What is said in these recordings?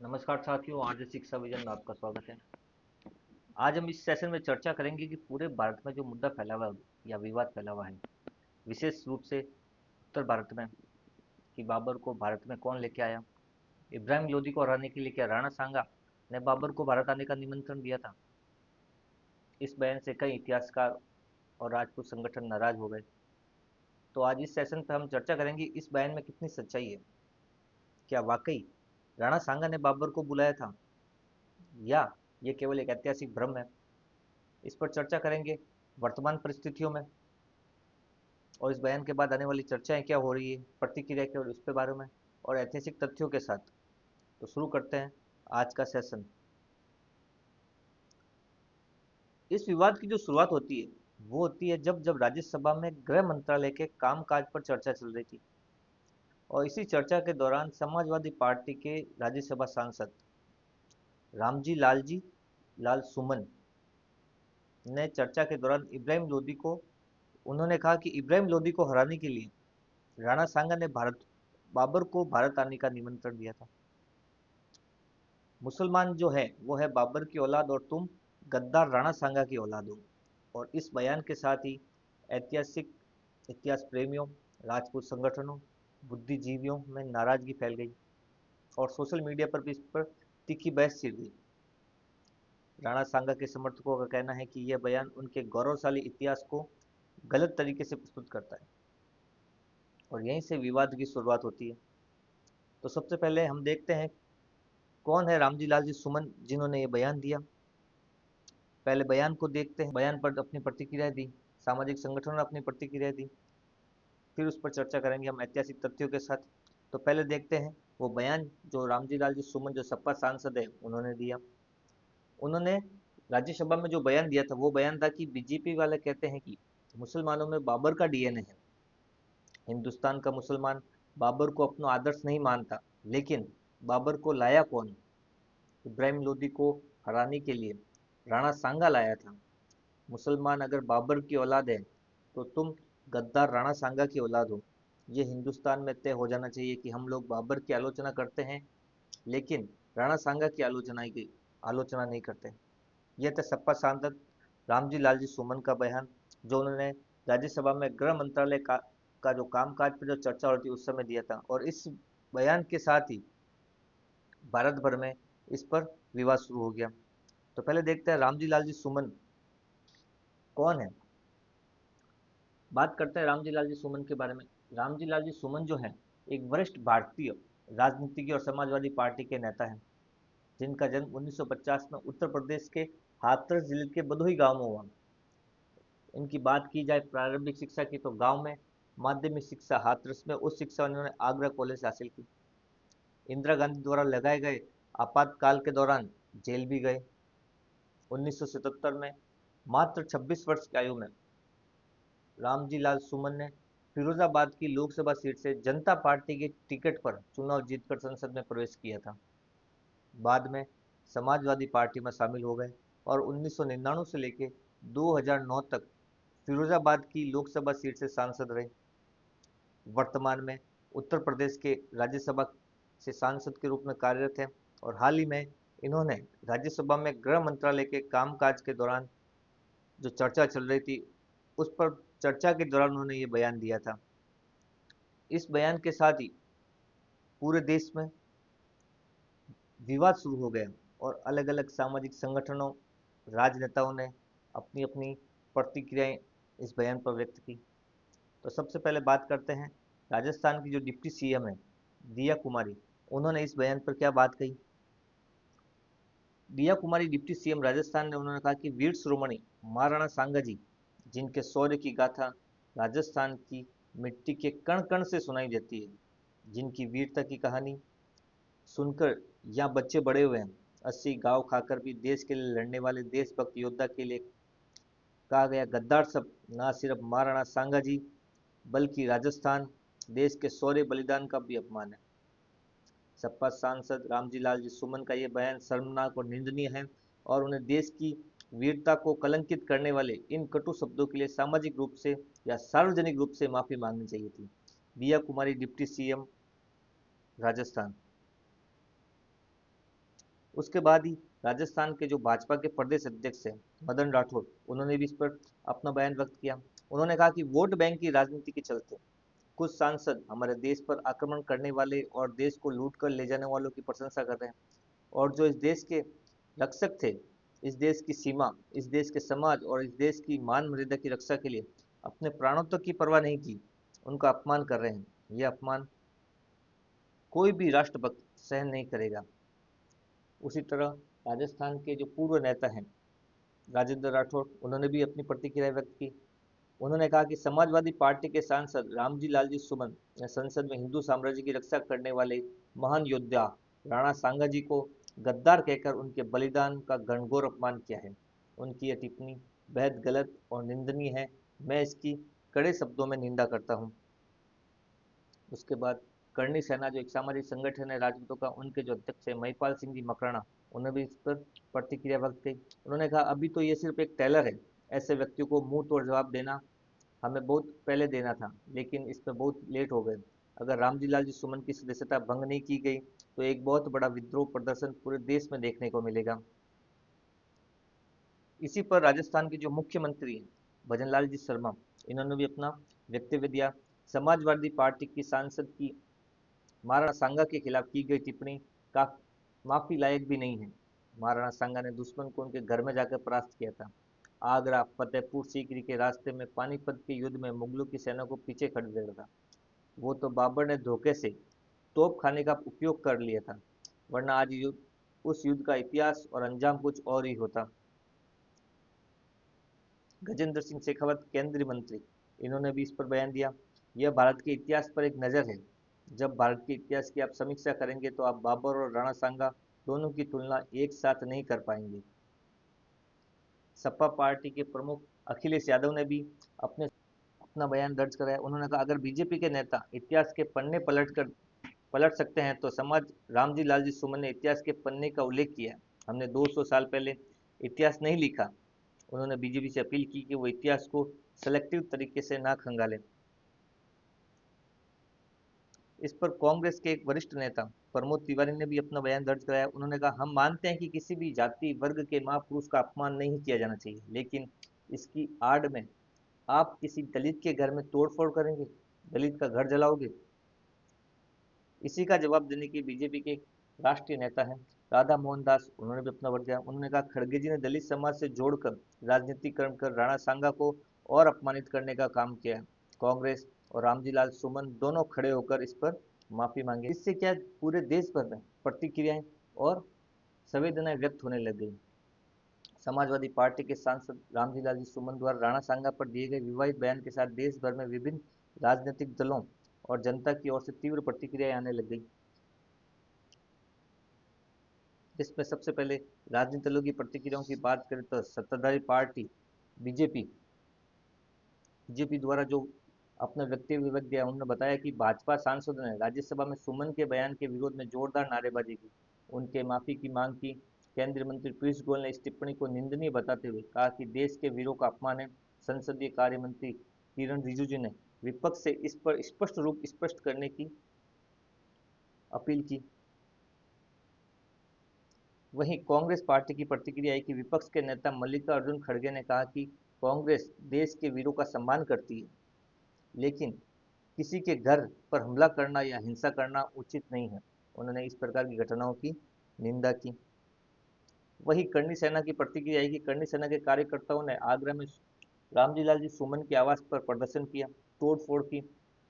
नमस्कार साथियों, आज शिक्षा विजन में आपका स्वागत है। आज हम इस सेशन में चर्चा करेंगे कि पूरे भारत में जो मुद्दा फैला हुआ है या विवाद फैला हुआ है, विशेष रूप से उत्तर भारत में, कि बाबर को भारत में कौन लेके आया। इब्राहिम लोदी को हराने के लिए क्या राणा सांगा ने बाबर को भारत आने का निमंत्रण दिया था? इस बयान से कई इतिहासकार और राजपूत संगठन नाराज हो गए। तो आज इस सेशन पर हम चर्चा करेंगे इस बयान में कितनी सच्चाई है। क्या वाकई राणा सांगा ने बाबर को बुलाया था, या ये केवल एक ऐतिहासिक भ्रम है? इस पर चर्चा करेंगे वर्तमान परिस्थितियों में, और इस बयान के बाद आने वाली चर्चाएं क्या हो रही है, प्रतिक्रिया क्या, और उसके बारे में, और ऐतिहासिक तथ्यों के साथ। तो शुरू करते हैं आज का सेशन। इस विवाद की जो शुरुआत होती है वो होती है जब जब राज्यसभा में गृह मंत्रालय के कामकाज पर चर्चा चल रही थी, और इसी चर्चा के दौरान समाजवादी पार्टी के राज्यसभा सांसद रामजी लालजी लाल सुमन ने चर्चा के दौरान इब्राहिम लोदी को, उन्होंने कहा कि इब्राहिम लोदी को हराने के लिए राणा सांगा ने भारत बाबर को भारत आने का निमंत्रण दिया था। मुसलमान जो है वो है बाबर की औलाद, और तुम गद्दार राणा सांगा की औलाद हो। और इस बयान के साथ ही ऐतिहासिक इतिहास प्रेमियों, राजपूत संगठनों, बुद्धिजीवियों में नाराजगी फैल गई, और सोशल मीडिया पर भी इस पर तीखी बहस छिड़ गई। राणा सांगा के समर्थकों का कहना है कि यह बयान उनके गौरवशाली इतिहास को गलत तरीके से प्रस्तुत करता है, और यहीं से विवाद की शुरुआत होती है। तो सबसे पहले हम देखते हैं कौन है रामजी लाल जी सुमन जिन्होंने ये बयान दिया। पहले बयान को देखते हैं, बयान पर अपनी प्रतिक्रिया दी, सामाजिक संगठनों ने अपनी प्रतिक्रिया दी, फिर उस पर चर्चा करेंगे हम ऐतिहासिक तथ्यों के साथ। तो पहले देखते हैं वो बयान जो रामजी लाल जी सुमन, जो सपा सांसद है, उन्होंने दिया। उन्होंने राज्यसभा में जो बयान दिया था वो बयान था कि बीजेपी वाले कहते हैं कि मुसलमानों में बाबर का डीएनए है। हिंदुस्तान का मुसलमान बाबर को अपना आदर्श नहीं मानता, लेकिन बाबर को लाया कौन? इब्राहिम लोदी को हराने के लिए राणा सांगा लाया था। मुसलमान अगर बाबर की औलाद है तो तुम गद्दार राणा सांगा की औलाद हो। ये हिंदुस्तान में तय हो जाना चाहिए कि हम लोग बाबर की आलोचना करते हैं, लेकिन राणा सांगा की आलोचना नहीं करते। यह था सपा सांसद रामजी लाल जी सुमन का बयान, जो उन्होंने राज्यसभा में गृह मंत्रालय का जो कामकाज पर जो चर्चा हो रही थी उस समय दिया था। और इस बयान के साथ ही भारत भर में इस पर विवाद शुरू हो गया। तो पहले देखते हैं रामजी लाल जी सुमन कौन है। बात करते हैं रामजी लाल जी सुमन के बारे में। रामजी लाल जी सुमन जो है, एक वरिष्ठ भारतीय राजनीतिज्ञ और समाजवादी पार्टी के नेता हैं, जिनका जन्म 1950 में उत्तर प्रदेश के हाथरस जिले के बधोई गांव में हुआ। इनकी बात की जाए प्रारंभिक शिक्षा की, तो गांव में, माध्यमिक शिक्षा हाथरस में, उच्च शिक्षा उन्होंने आगरा कॉलेज से हासिल की। इंदिरा गांधी द्वारा लगाए गए आपातकाल के दौरान जेल भी गए। 1977 में मात्र 26 वर्ष की आयु में रामजी लाल सुमन ने फिरोजाबाद की लोकसभा सीट से जनता पार्टी के टिकट पर चुनाव जीतकर संसद में प्रवेश किया था। बाद में समाजवादी पार्टी में शामिल हो गए, और 1999 से लेकर 2009 तक फिरोजाबाद की लोकसभा सीट से सांसद रहे। वर्तमान में उत्तर प्रदेश के राज्यसभा से सांसद के रूप में कार्यरत हैं, और हाल ही में इन्होंने राज्यसभा में गृह मंत्रालय के कामकाज के दौरान जो चर्चा चल रही थी उस पर चर्चा के दौरान उन्होंने ये बयान दिया था। इस बयान के साथ ही पूरे देश में विवाद शुरू हो गया, और अलग अलग सामाजिक संगठनों, राजनेताओं ने अपनी अपनी प्रतिक्रियाएं इस बयान पर व्यक्त की। तो सबसे पहले बात करते हैं राजस्थान की जो डिप्टी सीएम है, दिया कुमारी, उन्होंने इस बयान पर क्या बात कही। दिया कुमारी डिप्टी सीएम राजस्थान ने, उन्होंने कहा कि वीर शिरोमणि महाराणा सांगा जी, जिनके शौर्य की गाथा राजस्थान की मिट्टी के कण कण से सुनाई देती है, जिनकी वीरता की कहानी सुनकर यहाँ बच्चे बड़े हुए हैं। 80 गांव खाकर भी देश के लिए लड़ने वाले देशभक्त योद्धा के लिए कहा गया गद्दार शब्द न सिर्फ महाराणा सांगा जी, बल्कि राजस्थान देश के शौर्य बलिदान का भी अपमान है। सपा सांसद रामजी लाल जी सुमन का ये बयान शर्मनाक और निंदनीय है, और उन्हें देश की वीरता को कलंकित करने वाले इन कटु शब्दों के लिए सामाजिक रूप से या सार्वजनिक रूप से माफी मांगनी चाहिए थी। दिया कुमारी डिप्टी सीएम राजस्थान। उसके बाद ही राजस्थान के जो भाजपा के प्रदेश अध्यक्ष हैं मदन राठौड़, उन्होंने भी इस पर अपना बयान व्यक्त किया। उन्होंने कहा कि वोट बैंक की राजनीति के चलते कुछ सांसद हमारे देश पर आक्रमण करने वाले और देश को लूट कर ले जाने वालों की प्रशंसा कर रहे हैं, और जो इस देश के रक्षक थे, इस देश की सीमा, इस देश के समाज और इस देश की मान मर्यादा की रक्षा के लिए अपने प्राणों तक की परवाह नहीं की, उनका अपमान कर रहे हैं। यह अपमान कोई भी राष्ट्रभक्त सहन नहीं करेगा। उसी तरह राजस्थान के जो पूर्व नेता हैं राजेंद्र राठौड़, उन्होंने भी अपनी प्रतिक्रिया व्यक्त की। उन्होंने कहा कि समाजवादी पार्टी के सांसद रामजी लालजी सुमन ने संसद में हिंदू साम्राज्य की रक्षा करने वाले महान योद्धा राणा सांगा जी को गद्दार कहकर उनके बलिदान का घनघोर अपमान किया है। उनकी यह टिप्पणी बेहद गलत और निंदनीय है। मैं इसकी कड़े शब्दों में निंदा करता हूँ। उसके बाद करणी सेना जो एक सामाजिक संगठन है राजपूतों का, उनके जो अध्यक्ष है महिपाल सिंह जी मकराना, उन्होंने भी इस पर प्रतिक्रिया व्यक्त की। उन्होंने कहा अभी तो ये सिर्फ एक टेलर है, ऐसे व्यक्तियों को मुंह तोड़ जवाब देना हमें बहुत पहले देना था, लेकिन इसमें बहुत लेट हो गए। अगर रामजी लाल जी सुमन की सदस्यता भंग नहीं की गई तो एक बहुत बड़ा विद्रोह प्रदर्शन पूरे देश में देखने को मिलेगा। इसी पर राजस्थान के जो मुख्यमंत्री हैं भजनलाल जी शर्मा, इन्होंने भी अपना वक्तव्य दिया। समाजवादी पार्टी की सांसद की महाराणा सांगा के खिलाफ की गई टिप्पणी का माफी लायक भी नहीं है। महाराणा सांगा ने दुश्मन को उनके घर में जाकर परास्त किया था। आगरा, फतेहपुर सीकरी के रास्ते में पानीपत के युद्ध में मुगलों की सेना को पीछे खड़े देखा था। वो तो बाबर ने धोखे से तोप खाने का उपयोग कर लिया था, वरना आज युद्ध उस युद्ध का इतिहास और अंजाम कुछ और ही होता। गजेंद्र सिंह शेखावत केंद्रीय मंत्री, इन्होंने भी इस पर बयान दिया। यह भारत के इतिहास पर एक नज़र है। जब भारत के इतिहास की आप समीक्षा करेंगे तो आप बाबर और राणा सांगा दोनों की तुलना एक साथ नहीं कर पाएंगे। सपा पार्टी के प्रमुख अखिलेश यादव ने भी अपने अपना बयान दर्ज कराया। उन्होंने कहा अगर बीजेपी के नेता इतिहास के पन्ने पलट सकते हैं तो समाज रामजी लालजी सुमन ने इतिहास के पन्ने का उल्लेख किया है। हमने 200 साल पहले इतिहास नहीं लिखा। उन्होंने बीजेपी से अपील की कि वो इतिहास को सेलेक्टिव तरीके से ना खंगाले। इस पर कांग्रेस के एक वरिष्ठ नेता प्रमोद तिवारी ने भी अपना बयान दर्ज कराया। उन्होंने कहा हम मानते हैं कि किसी भी जाति वर्ग के महापुरुष का अपमान नहीं किया जाना चाहिए, लेकिन इसकी आड़ में आप किसी दलित के घर में तोड़फोड़ करेंगे, दलित का घर जलाओगे। इसी का जवाब देने की बीजेपी के राष्ट्रीय नेता हैं राधा मोहन दास, उन्होंने भी अपना वर्ड दिया। उन्होंने कहा खड़गे जी ने दलित समाज से जोड़कर राजनीतिकरण कर राणा सांगा को और अपमानित करने का काम किया। कांग्रेस और रामजी लाल सुमन दोनों खड़े होकर इस पर माफी मांगे। इससे क्या पूरे देश भर में प्रतिक्रियाएं और संवेदनाएं व्यक्त होने लग गई। समाजवादी पार्टी के सांसद रामजी लाल जी सुमन द्वारा राणा सांगा पर दिए गए विवादित बयान के साथ देश भर में विभिन्न राजनीतिक दलों और जनता की ओर से तीव्र प्रतिक्रियाएं आने लग गई। इसमें सबसे पहले राजनीतिक दलों की प्रतिक्रियाओं की बात करें तो सत्ताधारी पार्टी बीजेपी बीजेपी द्वारा जो अपना वक्तव्य व्यक्त दिया, उन्होंने बताया कि भाजपा सांसदों ने राज्यसभा में सुमन के बयान के विरोध में जोरदार नारेबाजी की, उनके माफी की मांग की। केंद्रीय मंत्री पीयूष गोयल ने इस टिप्पणी को निंदनीय बताते हुए कहा कि देश के वीरों का अपमान है। संसदीय कार्य मंत्री किरण रिजिजू ने विपक्ष से इस पर स्पष्ट रूप स्पष्ट करने की अपील की। वहीं कांग्रेस पार्टी की प्रतिक्रिया है कि विपक्ष के नेता मल्लिकार्जुन खड़गे ने कहा कि कांग्रेस देश के वीरों का सम्मान करती है, लेकिन किसी के घर पर हमला करना या हिंसा करना उचित नहीं है। उन्होंने इस प्रकार की घटनाओं की निंदा की। वही करनी सेना की प्रतिक्रिया है कि करनी सेना के कार्यकर्ताओं ने आगरा में रामजी लाल जी सुमन के आवास पर प्रदर्शन किया, तोड़फोड़ की।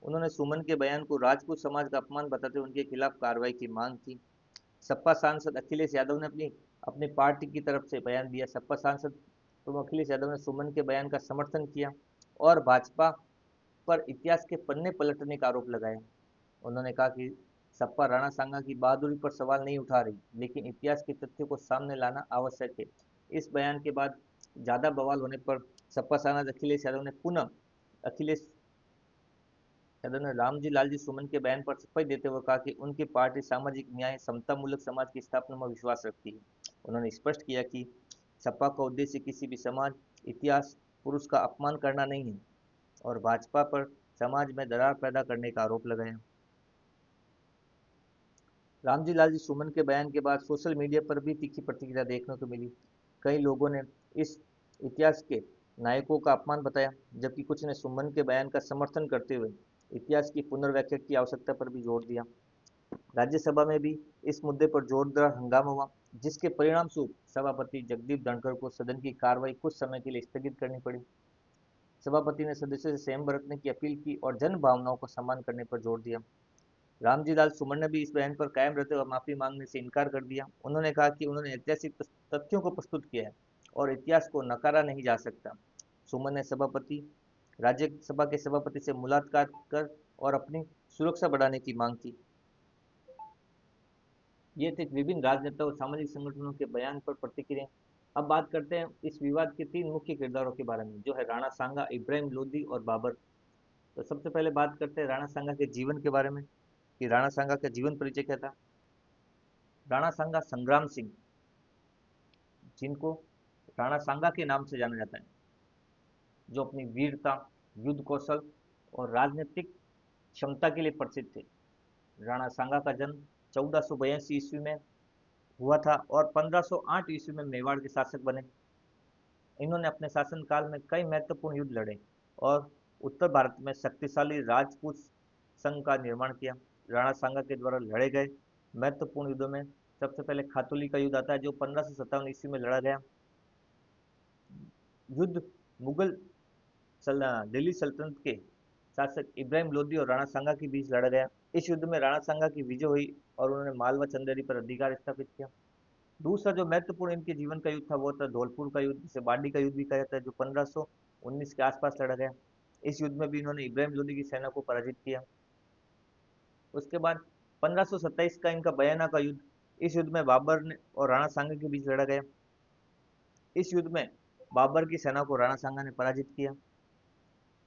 उन्होंने सुमन के बयान को राजपूत समाज का अपमान बताते हुए उनके खिलाफ कार्रवाई की मांग की। सपा सांसद अखिलेश यादव ने अपनी अपनी पार्टी की तरफ से बयान दिया। सपा सांसद तो अखिलेश यादव ने सुमन के बयान का समर्थन किया और भाजपा पर इतिहास के पन्ने पलटने का आरोप लगाया। उन्होंने कहा कि सपा राणा सांगा की बहादुरी पर सवाल नहीं उठा रही, लेकिन इतिहास के तथ्यों को सामने लाना आवश्यक है। इस बयान के बाद ज्यादा बवाल होने पर सपा सांसद अखिलेश यादव ने रामजी लालजी सुमन के बयान पर सफाई देते हुए कहा कि उनकी पार्टी सामाजिक न्याय समता मूलक समाज की स्थापना में विश्वास रखती है। उन्होंने स्पष्ट किया कि सपा का उद्देश्य किसी भी समाज, इतिहास, पुरुष का अपमान करना नहीं है और भाजपा पर समाज में दरार पैदा करने का आरोप लगाया। रामजी लालजी सुमन के बयान के बाद सोशल मीडिया पर भी तीखी प्रतिक्रिया देखने को मिली। कई लोगों ने इस इतिहास के नायकों का अपमान बताया, जबकि कुछ ने सुमन के बयान का समर्थन करते हुए इतिहास की पुनर्व्याख्या की आवश्यकता पर भी जोर दिया। राज्यसभा में भी इस मुद्दे पर जोरदार हंगामा हुआ, जिसके परिणाम स्वरूप सभापति जगदीप धनखड़ को सदन की कार्रवाई कुछ समय के लिए स्थगित करनी पड़ी। सभापति ने सदस्यों से संयम बरतने की अपील की और जन भावनाओं को सम्मान करने पर जोर दिया। रामजी लाल सुमन ने भी इस बयान पर कायम रहते हुए माफी मांगने से इनकार कर दिया। उन्होंने कहा कि उन्होंने ऐतिहासिक तथ्यों को प्रस्तुत किया है और इतिहास को नकारा नहीं जा सकता। सुमन ने सभापति राज्यसभा के सभापति से मुलाकात कर और अपनी सुरक्षा बढ़ाने की मांग की। ये थे विभिन्न राजनेताओं और सामाजिक संगठनों के बयान पर प्रतिक्रिया। अब बात करते हैं इस विवाद के तीन मुख्य किरदारों के बारे में, जो है राणा सांगा, इब्राहिम लोदी और बाबर। तो सबसे पहले बात करते हैं राणा सांगा के जीवन के बारे में, कि राणा सांगा का जीवन परिचय क्या था। राणा सांगा संग्राम सिंह, जिनको राणा सांगा के नाम से जाना जाता है, जो अपनी वीरता, युद्ध कौशल और राजनीतिक क्षमता के लिए प्रसिद्ध थे। राणा सांगा का जन्म 1482 ईस्वी में हुआ था और 1508 ईस्वी में मेवाड़ के शासक बने। इन्होंने अपने शासनकाल में कई महत्वपूर्ण युद्ध लड़े और उत्तर भारत में शक्तिशाली राजपूत संघ का निर्माण किया। राणा सांगा के द्वारा लड़े गए महत्वपूर्ण युद्धों में सबसे पहले खातौली का युद्ध आता है, जो 1557 ईस्वी में लड़ा गया। युद्ध मुगल दिल्ली सल्तनत के शासक इब्राहिम लोदी और राणा सांगा के बीच लड़ा गया। इस युद्ध में राणा सांगा की विजय हुई और उन्होंने मालवा चंदेरी पर अधिकार स्थापित किया। दूसरा जो महत्वपूर्ण इनके जीवन का युद्ध था, वो था धौलपुर का युद्ध, जिसे बाडी का युद्ध भी कहा जाता है, जो 1519 के आसपास लड़ा गया। इस युद्ध में भी इन्होंने इब्राहिम लोदी की सेना को पराजित किया। उसके बाद 1527 का इनका बयाना का युद्ध, इस युद्ध में बाबर ने और राणा सांगा के बीच लड़ा गया। इस युद्ध में बाबर की सेना को राणा सांगा ने पराजित किया।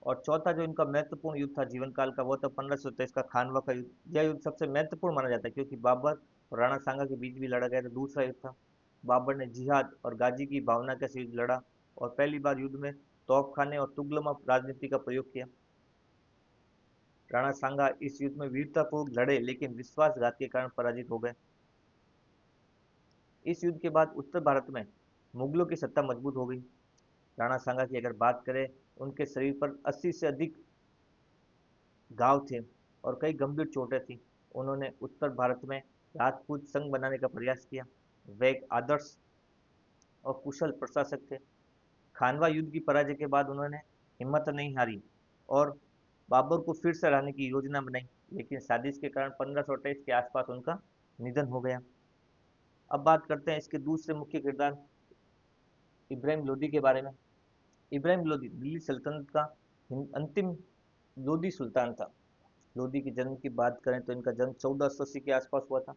और चौथा जो इनका महत्वपूर्ण युद्ध था जीवन काल का, वो था 1527 का खानवा का युद्ध। यह युद्ध सबसे महत्वपूर्ण माना जाता है, क्योंकि बाबर और राणा सांगा के बीच भी लड़ा गया था। दूसरा युद्ध था, बाबर ने जिहाद और गाजी की भावना के साथ युद्ध लड़ा और पहली बार युद्ध में तोपखाने और तुगलमा राजनीति का प्रयोग किया। राणा सांगा इस युद्ध में वीरतापूर्वक लड़े, लेकिन विश्वासघात के कारण पराजित हो गए। इस युद्ध के बाद उत्तर भारत में मुगलों की सत्ता मजबूत हो गई। राणा सांगा की अगर बात करें, उनके शरीर पर 80 से अधिक घाव थे और कई गंभीर चोटें थीं। उन्होंने उत्तर भारत में राजपूत संघ बनाने का प्रयास किया। वे एक आदर्श और कुशल प्रशासक थे। खानवा युद्ध की पराजय के बाद उन्होंने हिम्मत नहीं हारी और बाबर को फिर से हराने की योजना बनाई, लेकिन साजिश के कारण 1528 के आसपास उनका निधन हो गया। अब बात करते हैं इसके दूसरे मुख्य किरदार इब्राहिम लोदी के बारे में। इब्राहिम लोदी दिल्ली सल्तनत का अंतिम लोदी सुल्तान था। लोदी के जन्म की बात करें तो इनका जन्म 1480 के आसपास हुआ था।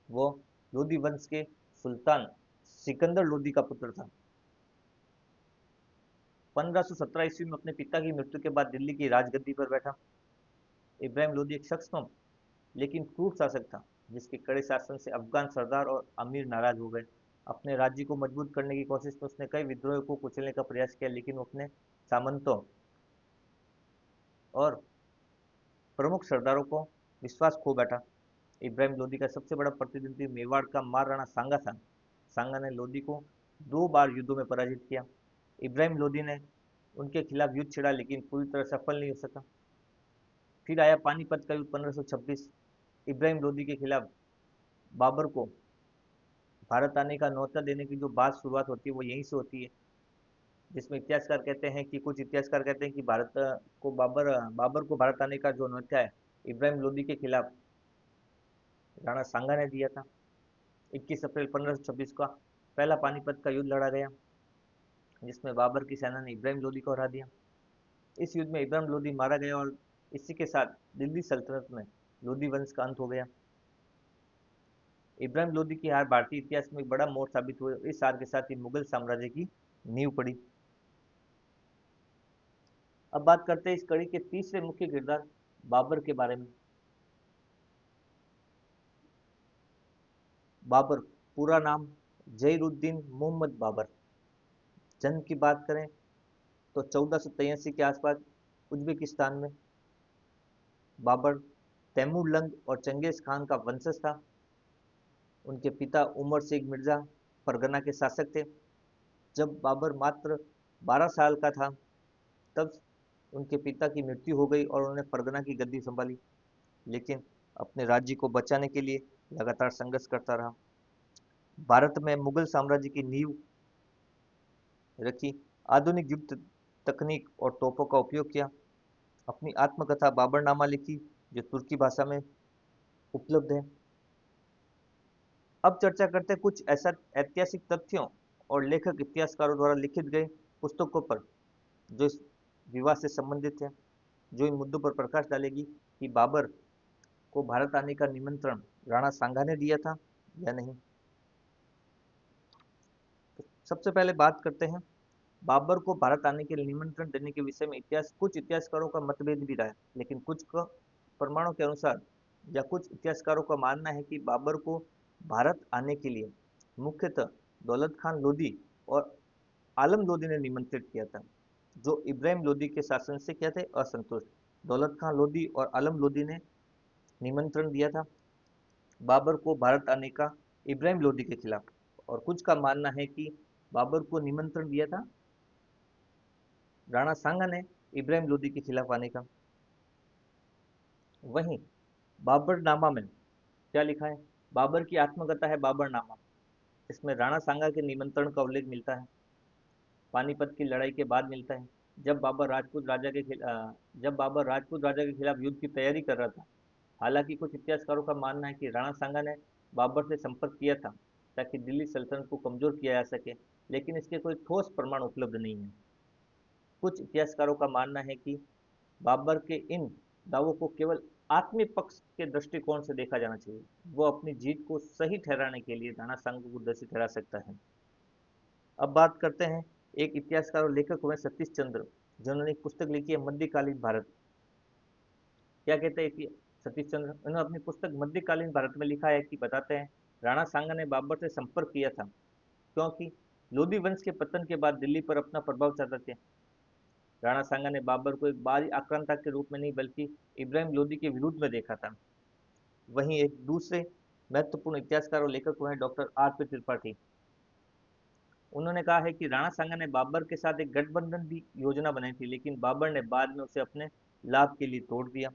वो लोदी वंश के सुल्तान सिकंदर लोदी का पुत्र था। 1517 ईस्वी में अपने पिता की मृत्यु के बाद दिल्ली की राजगद्दी पर बैठा। इब्राहिम लोदी एक सक्षम लेकिन क्रूर शासक था, जिसके कड़े शासन से अफगान सरदार और अमीर नाराज हो गए। अपने राज्य को मजबूत करने की कोशिश में उसने कई विद्रोह को कुचलने का प्रयास किया, लेकिन वो अपने सामंतों और प्रमुख सरदारों को विश्वास खो बैठा। इब्राहिम लोदी का सबसे बड़ा प्रतिद्वंदी मेवाड़ का महाराणा सांगा था। सांगा ने लोदी को 2 बार युद्धों में पराजित किया। इब्राहिम लोदी ने उनके खिलाफ युद्ध छिड़ा, लेकिन पूरी तरह सफल नहीं हो सका। फिर आया पानीपत का युद्ध 1526। इब्राहिम लोदी के खिलाफ बाबर को भारत आने का न्योता देने की जो बात शुरुआत होती है, वो यहीं से होती है, जिसमें इतिहासकार कहते हैं कि कुछ इतिहासकार कहते हैं कि बाबर को भारत आने का जो न्योता है, इब्राहिम लोदी के खिलाफ राणा सांगा ने दिया था। 21 अप्रैल 1526 का पहला पानीपत का युद्ध लड़ा गया, जिसमें बाबर की सेना ने इब्राहिम लोदी को हरा दिया। इस युद्ध में इब्राहिम लोदी मारा गया और इसी के साथ दिल्ली सल्तनत में लोदी वंश का अंत हो गया। इब्राहिम लोदी की हार भारतीय इतिहास में एक बड़ा मोड़ साबित हुई। इस हार के साथ ही मुगल साम्राज्य की नींव पड़ी। अब बात करते हैं इस कड़ी के तीसरे मुख्य किरदार बाबर के बारे में। बाबर, पूरा नाम जहीरुद्दीन मोहम्मद बाबर। जन्म की बात करें तो 1483 के आसपास उज्बेकिस्तान में। बाबर तैमूर लंग और चंगेज खान का वंशज था। उनके पिता उमर शेख मिर्जा परगना के शासक थे। जब बाबर मात्र 12 साल का था, तब उनके पिता की मृत्यु हो गई और उन्होंने परगना की गद्दी संभाली, लेकिन अपने राज्य को बचाने के लिए लगातार संघर्ष करता रहा। भारत में मुगल साम्राज्य की नींव रखी, आधुनिक युद्ध तकनीक और तोपों का उपयोग किया, अपनी आत्मकथा बाबरनामा लिखी जो तुर्की भाषा में उपलब्ध है। अब चर्चा करते हैं कुछ ऐसा ऐतिहासिक तथ्यों और लेखक इतिहासकारों द्वारा लिखित गए पुस्तकों पर जो इस विवाद से संबंधित है, जो इन मुद्दों पर प्रकाश डालेगी कि बाबर को भारत आने का निमंत्रण राणा सांगा ने दिया था या नहीं। तो सबसे पहले बात करते हैं बाबर को भारत आने के लिए निमंत्रण देने के विषय में। कुछ इतिहासकारों का मतभेद भी रहा है, लेकिन कुछ का प्रमाणों के अनुसार या कुछ इतिहासकारों का मानना है कि बाबर को भारत आने के लिए मुख्यतः दौलत खान लोदी और आलम लोदी ने निमंत्रित किया था, जो इब्राहिम लोदी के शासन से क्या थे असंतुष्ट। दौलत खान लोदी और आलम लोदी ने निमंत्रण दिया था बाबर को भारत आने का इब्राहिम लोदी के खिलाफ, और कुछ का मानना है कि बाबर को निमंत्रण दिया था राणा सांगा ने इब्राहिम लोदी के खिलाफ आने का। वहीं बाबरनामा में क्या लिखा है? बाबर की आत्मकथा है बाबरनामा। इसमें राणा सांगा के निमंत्रण का उल्लेख मिलता है, पानीपत की लड़ाई के बाद मिलता है, जब बाबर राजपूत राजा के खिलाफ युद्ध की तैयारी कर रहा था। हालांकि कुछ इतिहासकारों का मानना है कि राणा सांगा ने बाबर से संपर्क किया था ताकि दिल्ली सल्तनत को कमजोर किया जा सके, लेकिन इसके कोई ठोस प्रमाण उपलब्ध नहीं है। कुछ इतिहासकारों का मानना है कि बाबर के इन दावों को केवल आत्मीय पक्ष के दृष्टिकोण से देखा जाना चाहिए। वो अपनी जीत को सही ठहराने के लिए राणा सांगा को दोषी ठहरा सकता है। अब बात करते हैं एक इतिहासकार और लेखक हुए सतीश चंद्र, जिन्होंने एक पुस्तक लिखी है मध्यकालीन भारत। क्या कहते हैं सतीश चंद्र? उन्होंने अपनी पुस्तक मध्यकालीन भारत में लिखा है कि बताते हैं राणा सांगा ने बाबर से संपर्क किया था क्योंकि लोधी वंश के पतन के बाद दिल्ली पर अपना प्रभाव चाहते थे। राणा सांगा ने बाबर को एक बाहरी आक्रांता के रूप में नहीं बल्कि इब्राहिम लोदी के विरुद्ध में देखा था। वहीं एक दूसरे महत्वपूर्ण इतिहासकार और लेखक हुए डॉक्टर आर पी त्रिपाठी। उन्होंने कहा है कि राणा सांगा ने बाबर के साथ एक गठबंधन की योजना बनाई थी, लेकिन बाबर ने बाद में उसे अपने लाभ के लिए तोड़ दिया।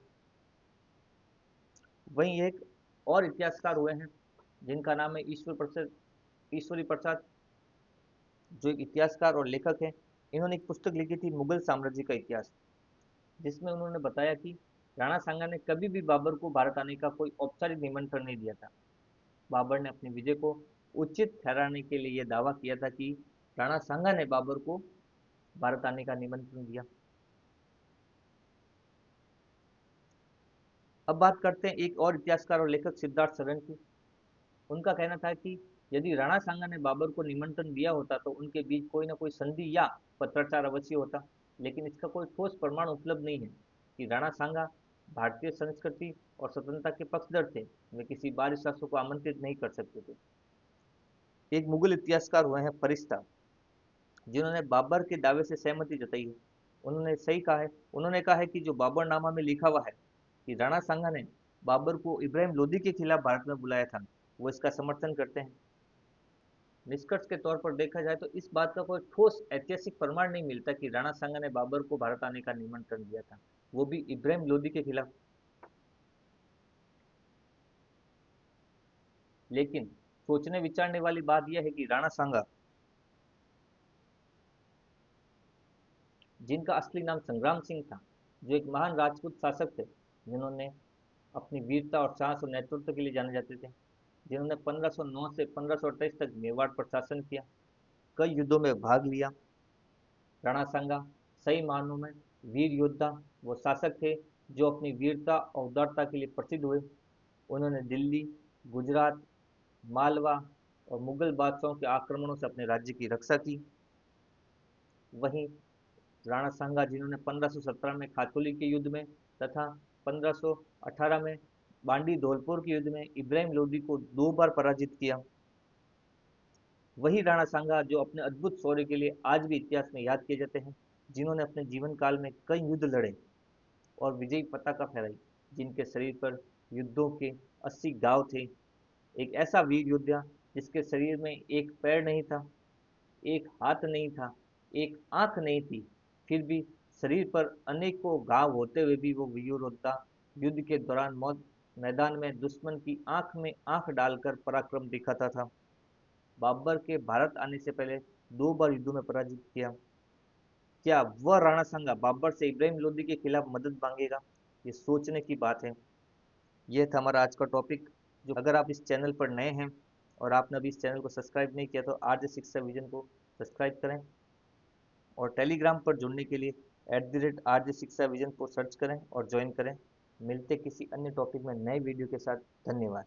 वहीं एक और इतिहासकार हुए हैं जिनका नाम है ईश्वरी प्रसाद, जो एक इतिहासकार और लेखक हैं। इन्होंने एक पुस्तक लिखी थी मुगल साम्राज्य का इतिहास, जिसमें उन्होंने बताया कि राणा सांगा ने कभी भी बाबर को भारत आने का कोई औपचारिक निमंत्रण नहीं दिया था। बाबर ने अपनी विजय को उचित ठहराने के लिए यह दावा किया था कि राणा सांगा ने बाबर को भारत आने का निमंत्रण दिया। अब बात करते हैं एक और इतिहासकार और लेखक सिद्धार्थ सरन की। उनका कहना था कि यदि राणा सांगा ने बाबर को निमंत्रण दिया होता तो उनके बीच कोई ना कोई संधि या पत्राचार अवश्य होता, लेकिन इसका कोई ठोस प्रमाण उपलब्ध नहीं है कि राणा सांगा भारतीय संस्कृति और स्वतंत्रता के पक्षधर थे। वे किसी बाहरी शासक को आमंत्रित नहीं कर सकते थे। एक मुगल इतिहासकार हुए हैं फरिश्ता, जिन्होंने बाबर के दावे से सहमति जताई है। उन्होंने कहा है कि जो बाबरनामा में लिखा हुआ है कि राणा सांगा ने बाबर को इब्राहिम लोदी के खिलाफ भारत में बुलाया था, वो इसका समर्थन करते हैं। निष्कर्ष के तौर पर देखा जाए तो इस बात का कोई ठोस ऐतिहासिक प्रमाण नहीं मिलता कि राणा सांगा ने बाबर को भारत आने का निमंत्रण दिया था, वो भी इब्राहिम लोदी के खिलाफ। लेकिन सोचने विचारने वाली बात यह है कि राणा सांगा, जिनका असली नाम संग्राम सिंह था, जो एक महान राजपूत शासक थे जिन्होंने अपनी वीरता और साहस और नेतृत्व के लिए जाने जाते थे, जिन्होंने 1509 से 1528 तक मेवाड़ पर शासन किया, कई युद्धों में भाग लिया। राणा सांगा सही मायनों में वीर योद्धा वो शासक थे जो अपनी वीरता और उदारता के लिए प्रसिद्ध हुए। उन्होंने दिल्ली, गुजरात, मालवा और मुगल बादशाहों के आक्रमणों से अपने राज्य की रक्षा की। वहीं राणा सांगा, जिन्होंने 1517 में खातौली के युद्ध में तथा 1518 में बांडी धौलपुर के युद्ध में इब्राहिम लोदी को 2 बार पराजित किया। वही राणा सांगा जो अपने अद्भुत शौर्य के लिए आज भी इतिहास में याद किए जाते हैं, जिन्होंने अपने जीवन काल में कई युद्ध लड़े और विजयी पताका फहराई, जिनके शरीर पर युद्धों के 80 घाव थे। एक ऐसा वीर योद्धा जिसके शरीर में एक पैर नहीं था, एक हाथ नहीं था, एक आंख नहीं थी, फिर भी शरीर पर अनेकों घाव होते हुए भी वो वीर योद्धा युद्ध के दौरान मौत मैदान में दुश्मन की आंख में आंख डालकर पराक्रम दिखाता था। बाबर के भारत आने से पहले 2 बार युद्धों में पराजित किया। क्या वह राणा सांगा बाबर से इब्राहिम लोदी के खिलाफ मदद मांगेगा? ये सोचने की बात है। यह था हमारा आज का टॉपिक। जो अगर आप इस चैनल पर नए हैं और आपने अभी इस चैनल को सब्सक्राइब नहीं किया तो आर्य शिक्षा विजन को सब्सक्राइब करें, और टेलीग्राम पर जुड़ने के लिए @आर्य शिक्षा विजन को सर्च करें और ज्वाइन करें। मिलते किसी अन्य टॉपिक में नए वीडियो के साथ। धन्यवाद।